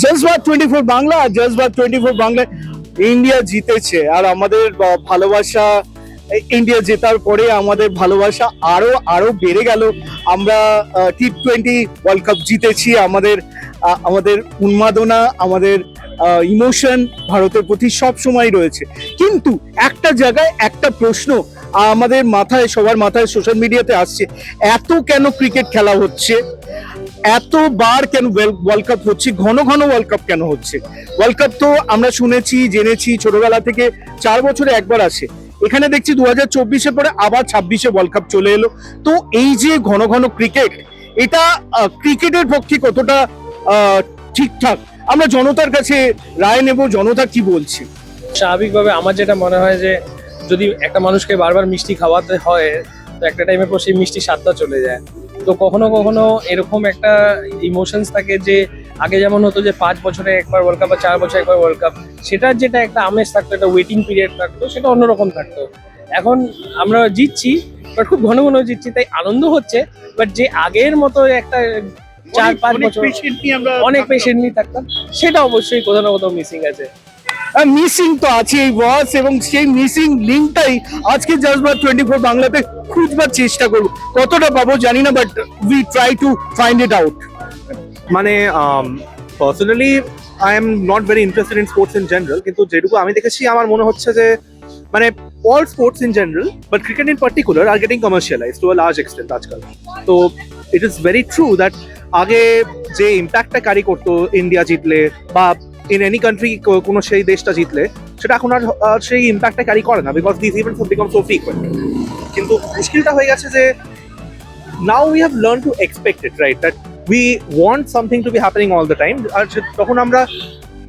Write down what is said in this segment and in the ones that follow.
জজবাত 24 বাংলা আর জজবাত 24 বাংলায় ইন্ডিয়া জিতেছে, আর আমাদের ভালোবাসা, ইন্ডিয়া জেতার পরে আমাদের ভালোবাসা আরো আরো বেড়ে গেল। আমরা T20 ওয়ার্ল্ড কাপ জিতেছি। আমাদের উন্মাদনা, আমাদের ইমোশন ভারতের প্রতি সব সময় রয়েছে। কিন্তু একটা জায়গায় একটা প্রশ্ন আমাদের মাথায়, সবার মাথায়, সোশ্যাল মিডিয়াতে আসছে, এত কেন ক্রিকেট খেলা হচ্ছে, এতবার কেন ওয়ার্ল্ড কাপ হচ্ছে, ঘন ঘন ওয়ার্ল্ড কাপ কেন হচ্ছে? ওয়ার্ল্ড কাপ তো আমরা শুনেছি, জেনেছি ছোটবেলা থেকে 4 বছরে একবার আসে। এখানে দেখছি 2024-এ পরে আবার 26-এ ওয়ার্ল্ড কাপ চলে এলো। তো এই যে ঘন ঘন ক্রিকেট, এটা ক্রিকেটের পক্ষে কতটা ঠিকঠাক? আমরা জনতার কাছে রায় নেব, জনতা কি বলছে। স্বাভাবিকভাবে আমার যেটা মনে হয় যে যদি একটা মানুষকে বারবার মিষ্টি খাওয়াতে হয়, তো একটা টাইমের পর সেই মিষ্টি স্বাদটা চলে যায়। তো কখনো কখনো এরকম একটা ইমোশনস থাকে যে আগে যেমন হতো যে 5 বছরে একবার ওয়ার্ল্ড কাপ বা 4 বছরে একবার ওয়ার্ল্ড কাপ, সেটার যেটা একটা আমেজ থাকতো, একটা ওয়েটিং পিরিয়ড থাকতো, সেটা অন্যরকম থাকতো। এখন আমরা জিতছি, বাট খুব ঘন ঘন জিতছি, তাই আনন্দ হচ্ছে। বাট যে আগের মতো একটা 4-5 বছর অনেক পেশেন্টলি থাকতাম, সেটা অবশ্যই কোথাও না কোথাও মিসিং আছে। মিসিং তো আছেই বস, এবং সেই মিসিং লিঙ্কটাই আজকে জজবাত 24 বাংলাতে খুঁজবার চেষ্টা করবো। কতটা পাবো জানি না, but we try to find it out. মানে personally I am not very interested in sports in general, কিন্তু যেটুকু আমি দেখেছি আমার মনে হচ্ছে যে মানে all sports in general but cricket in particular are getting commercialize to a large extent আজকাল। তো it is very true that আগে যে ইম্প্যাক্টটা ক্যারি করতো ইন্ডিয়া জিতলে বা ইন এনি কান্ট্রি কোনো সেই দেশটা জিতলে, সেটা এখন আর সেই ইম্প্যাক্টটা ক্যারি করে না, because this events have become so frequent. কিন্তু মুশকিলটা হয়ে গেছে যে now we have learned to expect it, right? That we want something to be happening all the time. আর তখন আমরা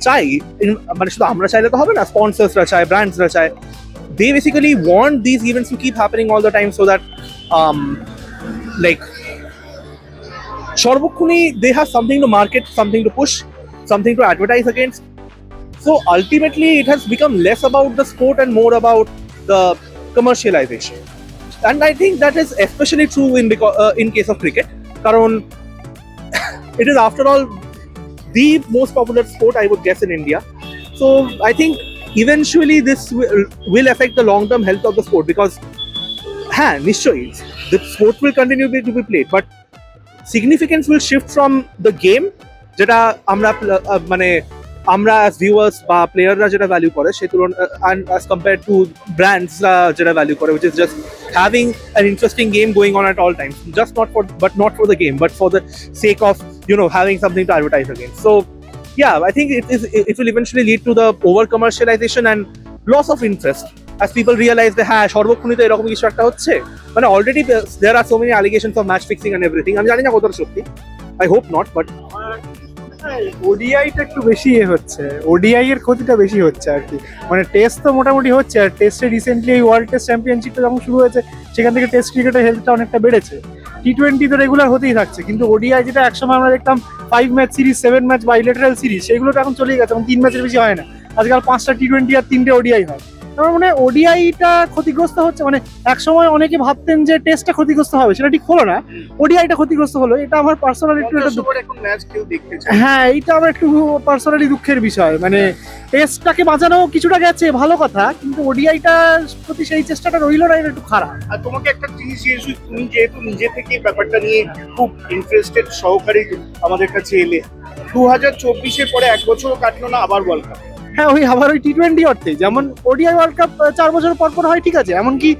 চাই, মানে শুধু আমরা চাইলে তো হবে না, স্পন্সর্সরা চায়, ব্র্যান্ডসরা চায়, they basically want these events to keep happening all the time so that like সর্বক্ষণই they have something to market, something to push, something to advertise against. So ultimately it has become less about the sport and more about the commercialization. And I think that is especially true in case of cricket, karon it is after all the most popular sport, I would guess, in India. So I think eventually this will affect the long term health of the sport, because nishoy the sport will continue to be played, but significance will shift from the game jeta আমরা as viewers বা প্লেয়াররা যেটা value করে সেই তুলনায়, and as compared to brands যেটা value করে, which is just having an interesting game going on at all times, just not for the game, but for the sake of having something to advertise against. So yeah, I think it will eventually lead to the over commercialization and loss of interest as people realize that সর্বক্ষণই তো এরকম কিছু একটা হচ্ছে। মানে already there are so many allegations of match fixing and everything. আমি জানি না কতটা সত্যি, I hope not, but ওডিআইটা একটু বেশি হচ্ছে, ওডিআই এর ক্ষতিটা বেশি হচ্ছে আর কি। মানে টেস্ট তো মোটামুটি হচ্ছে, আর টেস্টে রিসেন্টলি এই ওয়ার্ল্ড টেস্ট চ্যাম্পিয়নশিপটা যখন শুরু হয়েছে, সেখান থেকে টেস্ট ক্রিকেটের হেলথটা অনেকটা বেড়েছে। T20 তো রেগুলার হতেই থাকছে, কিন্তু ওডিআই যেটা একসময় আমরা দেখতাম 5 match series, 7 match bilateral series, সেগুলো তো এখন চলেই গেছে, এবং 3 ম্যাচের বেশি হয় না। আজকাল 5টা T20 আর 3টে ওডিআই হয়। আমার মনে হয় ওডিআইটা ক্ষতিগ্রস্ত হচ্ছে। মানে একসময় অনেকে ভাবতেন যে টেস্টটা ক্ষতিগ্রস্ত হবে, সেটা ঠিক হলো না, ওডিআইটা ক্ষতিগ্রস্ত হলো। এটা আমার পার্সোনালি একটু হ্যাঁ, এইটা আমার একটু পার্সোনালি দুঃখের বিষয়। মানে টেস্টটাকে বাঁচানো কিছুটা গেছে, ভালো কথা, কিন্তু ওডিআইটার প্রতি সেই চেষ্টাটা রইলো না, এটা একটু খারাপ। আর তোমাকে একটা জিনিস, তুমি যেহেতু নিজে থেকে ব্যাপারটা নিয়ে খুব ইন্টারেস্টেড সহকারী আমাদের কাছে এলে, 2024-এর পরে 1 বছরও কাটলো না, আবার ওয়ার্ল্ড কাপ। হ্যাঁ, ওই আবার ওই T20 অর্থে, যেমন ওডিআই ওয়ার্ল্ড কাপ 4 বছর পর পর হয়, ঠিক আছে, এমনকি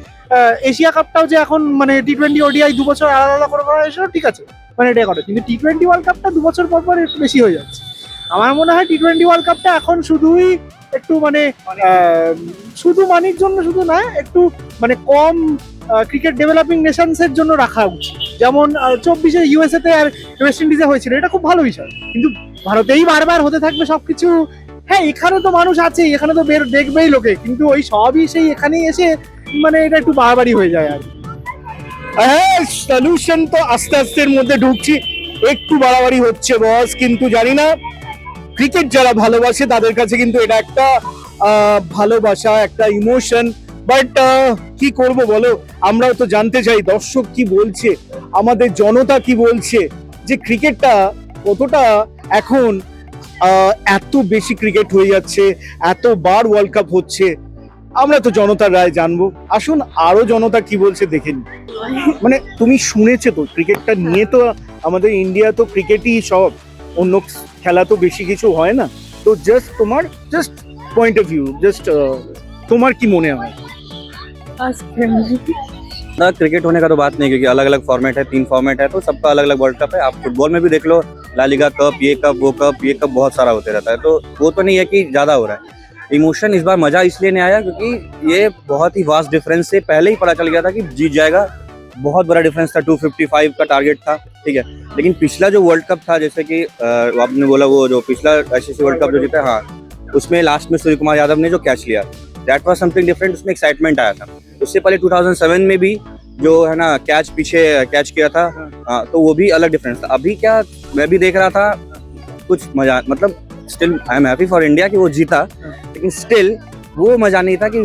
এশিয়া কাপটাও যে এখন মানে T20 ওডিআই 2 বছর আলাদা আলাদা করে করা হয়েছিল, ঠিক আছে, মানে এটা করে, কিন্তু T20 ওয়ার্ল্ড কাপটা 2 বছর পর পর একটু বেশি হয়ে যাচ্ছে। আমার মনে হয় T20 ওয়ার্ল্ড কাপটা এখন শুধুই একটু মানে শুধু মানির জন্য শুধু না, একটু মানে কম ক্রিকেট ডেভেলপিং নেশনসের জন্য রাখা উচিত। যেমন 24-এ ইউএসএতে আর ওয়েস্ট ইন্ডিজে হয়েছিল, এটা খুব ভালো বিষয়, কিন্তু ভারতেই বারবার হতে থাকবে সবকিছু। হ্যাঁ, এখানে তো মানুষ আছে, এখানে তো দেখবেই লোকে, কিন্তু ওই সবই সেই এখানেই এসে মানে এটা একটু বাড়াবাড়ি হয়ে যায় আর কি। হ্যাঁ, সলিউশন তো আস্তে আস্তে এর মধ্যে ঢুকছি, একটু বাড়াবাড়ি হচ্ছে বস, কিন্তু জানি না ক্রিকেট যারা ভালোবাসে তাদের কাছে কিন্তু এটা একটা ভালোবাসা, একটা ইমোশন। বাট কি করব বলো, আমরাও তো জানতে চাই দর্শক কি বলছে, আমাদের জনতা কি বলছে, যে ক্রিকেটটা কতটা এখন এত বেশি ক্রিকেট হয়ে যাচ্ছে, এতবার ওয়ার্ল্ড কাপ হচ্ছে, আমরা তো জনতার রায় জানবো। আসুন আরো জনতা কি বলছে দেখে নিই। মানে তুমি শুনেছো তো ক্রিকেটটা নিয়ে, তো আমাদের ইন্ডিয়া তো ক্রিকেটই সব, অন্য খেলা তো বেশি কিছু হয় না। তো জাস্ট তোমার পয়েন্ট অফ ভিউ, তোমার কি মনে হয়? ना क्रिकेट होने का तो बात नहीं, क्योंकि अलग अलग फॉर्मेट है, 3 फॉर्मेट है, तो सबका अलग अलग वर्ल्ड कप है। आप फुटबॉल में भी देख लो, ला लीगा कप, ये कप, वो कप, ये कप, बहुत सारा होते रहता है। तो वो तो नहीं है कि ज़्यादा हो रहा है। इमोशन इस बार मज़ा इसलिए नहीं आया क्योंकि ये बहुत ही वास्ट डिफरेंस से पहले ही पता चल गया था कि जीत जाएगा। बहुत बड़ा डिफरेंस था, 255 का टारगेट था, ठीक है। लेकिन पिछला जो वर्ल्ड कप था, जैसे कि आपने बोला वो जो पिछला ICC वर्ल्ड कप जो जीता, हाँ, उसमें लास्ट में सूर्य कुमार यादव ने जो कैच लिया, दैट वाज समथिंग डिफरेंट। उसमें एक्साइटमेंट आया था। उससे पहले 2007 में भी जो है ना पीछे कैच किया था, तो वो भी अलग डिफरेंस था। अभी क्या मैं भी देख रहा था, कुछ मजा, मतलब still I am happy for India कि वो जीता, लेकिन स्टिल वो मजा नहीं था कि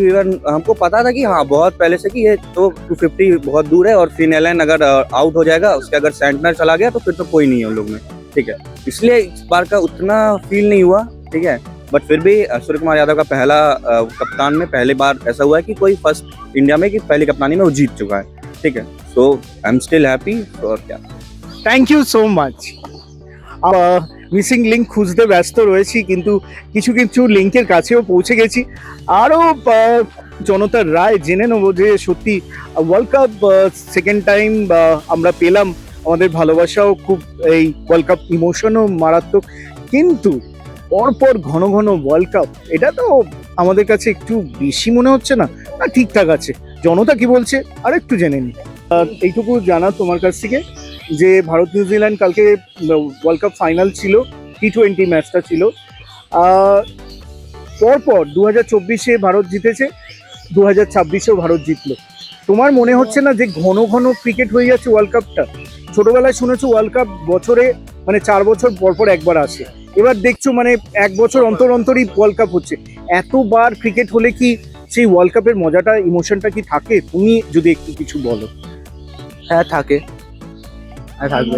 हमको पता था कि हाँ बहुत पहले से कि ये तो 250 बहुत दूर है, और फिनेलन अगर आउट हो जाएगा, उसके अगर सेंटनर चला गया तो फिर तो कोई नहीं है उन लोग में, ठीक है। इसलिए इस बार का उतना फील नहीं हुआ, ठीक है। बट फिर भी सूर्य कुमार यादव का पहला कप्तान में पहली बार ऐसा हुआ है कि कोई फर्स्ट इंडिया में कि पहली कप्तानी में वो जीत चुका है, ठीक है। So I am still happy. और क्या, thank you so much. Missing link খুঁজতে ব্যস্ত রয়েছি, কিন্তু কিছু কিছু লিঙ্কের কাছেও পৌঁছে গেছি। আরও জনতার রায় জেনে নেবো যে সত্যি ওয়ার্ল্ড কাপ সেকেন্ড টাইম আমরা পেলাম। আমাদের ভালোবাসাও খুব, এই ওয়ার্ল্ড কাপ ইমোশনও মারাত্মক, কিন্তু পরপর ঘন ঘন ওয়ার্ল্ড কাপ, এটা তো আমাদের কাছে একটু বেশি মনে হচ্ছে না? না, ঠিকঠাক আছে। জনতা কি বলছে আর একটু জেনে নিই। এইটুকু জানা তোমার কাছ থেকে যে ভারত নিউজিল্যান্ড কালকে ওয়ার্ল্ড কাপ ফাইনাল ছিল, T20 ম্যাচটা ছিল। পরপর 2024-এ ভারত জিতেছে, 2026-এও ভারত জিতলো। তোমার মনে হচ্ছে না যে ঘন ঘন ক্রিকেট হয়ে যাচ্ছে ওয়ার্ল্ড কাপটা? ছোটবেলায় শুনেছো ওয়ার্ল্ড কাপ বছরে মানে 4 বছর পরপর একবার আসে, এবার দেখছো মানে 1 বছর অন্তর অন্তরই ওয়ার্ল্ড কাপ হচ্ছে। এতবার ক্রিকেট হলে কি সেই ওয়ার্ল্ড কাপের মজাটা, ইমোশনটা কি থাকে? তুমি যদি একটু কিছু বলো। হ্যাঁ থাকে, আর থাকবে।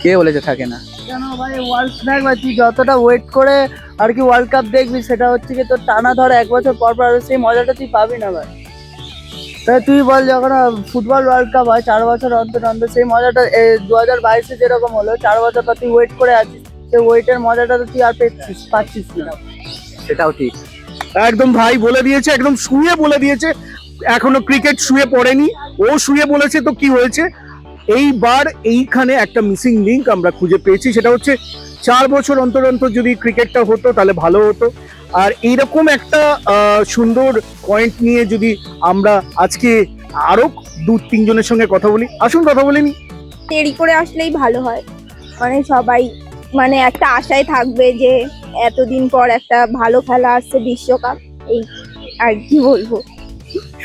কে বলেছে থাকে না? কেন ভাই, ওয়ার্ল্ড দেখ ভাই, তুই যতটা ওয়েট করে আর কি ওয়ার্ল্ড কাপ দেখবি, সেটা হচ্ছে কি তোর টানা ধর 1 বছর পর পর সেই মজাটা তুই পাবি না ভাই। তাই তুই বল, যখন ফুটবল ওয়ার্ল্ড কাপ হয় 4 বছর অন্তর অন্তর, সেই মজাটা 2022-এ যেরকম হলো, 4 বছর পর তুই ওয়েট করে আছিস, সেই ওয়েটের মজাটা তো তুই আর পাচ্ছিস না। সেটাও ঠিক। একদম ভাই বলে দিয়েছে, একদম শুয়ে বলে দিয়েছে। এখনো ক্রিকেট শুয়ে পড়েনি, ও শুয়ে বলেছে। তো কি হয়েছে এইবার? এইখানে একটা মিসিং লিঙ্ক আমরা খুঁজে পেয়েছি, সেটা হচ্ছে 4 বছর অন্তর অন্তর যদি ক্রিকেটটা হতো তাহলে ভালো হতো। আর এইরকম একটা সুন্দর পয়েন্ট নিয়ে যদি আমরা আজকে আরো 2-3 জনের সঙ্গে কথা বলি, আসুন কথা বলে নি। দেরি করে আসলেই ভালো হয়, মানে সবাই মানে একটা আশায় থাকবে যে এতদিন পর একটা ভালো খেলা আসছে, বিশ্বকাপ। এই আর কি বলবো,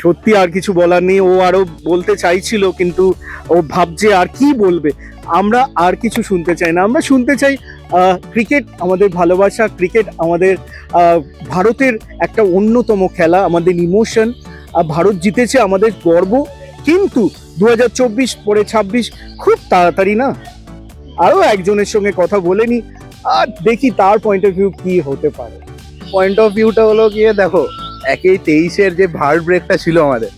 সত্যি আর কিছু বলার নেই। ও আরো বলতে চাইছিল, কিন্তু ও ভাবছে আর কি বলবে। আমরা আর কিছু শুনতে চাই না, আমরা শুনতে চাই ক্রিকেট আমাদের ভালোবাসা, ক্রিকেট আমাদের ভারতের একটা অন্যতম খেলা, আমাদের ইমোশন। ভারত জিতেছে, আমাদের গর্ব। কিন্তু 2024 পরে 26 খুব তাড়াতাড়ি না। আরো একজনের সঙ্গে কথা বলে নি, আর দেখি তার পয়েন্ট অফ ভিউ কি হতে পারে। পয়েন্ট অফ ভিউটা হলো গিয়ে দেখো, একই 23-এর যে ভার্ট ব্রেকটা ছিল আমাদের,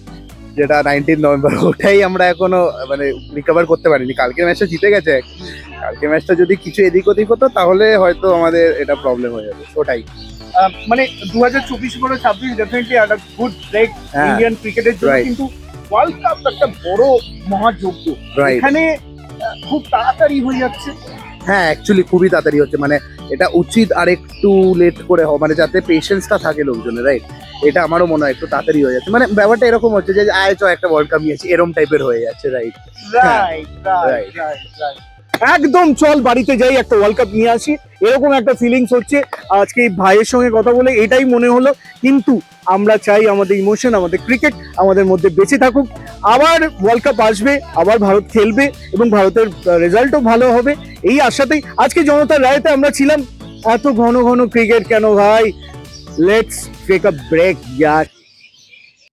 যেটা 19 নভেম্বর, ওটাই আমরা এখনো মানে রিকভার করতে পারিনি। কালকে ম্যাচটা জিতে গেছে, কালকে ম্যাচটা যদি কিছু এদিক ওদিক হতো তাহলে হয়তো আমাদের এটা প্রবলেম হয়ে যেত। ওটাই মানে 2024 পরে 26 ডেফিনেটলি একটা গুড ব্রেক হ্যাঁ, ইন্ডিয়ান ক্রিকেটের জন্য। right. কিন্তু ওয়ার্ল্ড কাপ একটা বড় মহাযজ্ঞ, রাইট। এখানে খুব তাড়াতাড়ি হয়ে যাচ্ছে। হ্যাঁ, অ্যাকচুয়ালি খুবই তাড়াতাড়ি হচ্ছে, মানে এটা উচিত আর একটু লেট করে মানে যাতে পেশেন্সটা থাকে লোকজনের, রাইট। এটা আমারও মনে হয় একটু তাড়াতাড়ি হয়ে যাচ্ছে, মানে ব্যাপারটা এরকম হচ্ছে যে আয় চ একটা ওয়ার্ল্ড কাপ নিয়েছি, এরকম টাইপের হয়ে যাচ্ছে, রাইট। রাইট রাইট রাইট, একদম। চল বাড়িতে যাই, একটা ওয়ার্ল্ড কাপ নিয়ে আসি, এরকম একটা ফিলিংস হচ্ছে। আজকে এই ভাইয়ের সঙ্গে কথা বলে এটাই মনে হলো। কিন্তু আমরা চাই আমাদের ইমোশন, আমাদের ক্রিকেট আমাদের মধ্যে বেঁচে থাকুক। আবার ওয়ার্ল্ড কাপ আসবে, আবার ভারত খেলবে এবং ভারতের রেজাল্টও ভালো হবে, এই আশাতেই আজকে জনতার রায়তে আমরা ছিলাম। এত ঘন ঘন ক্রিকেট কেন ভাই? Let's take a break year.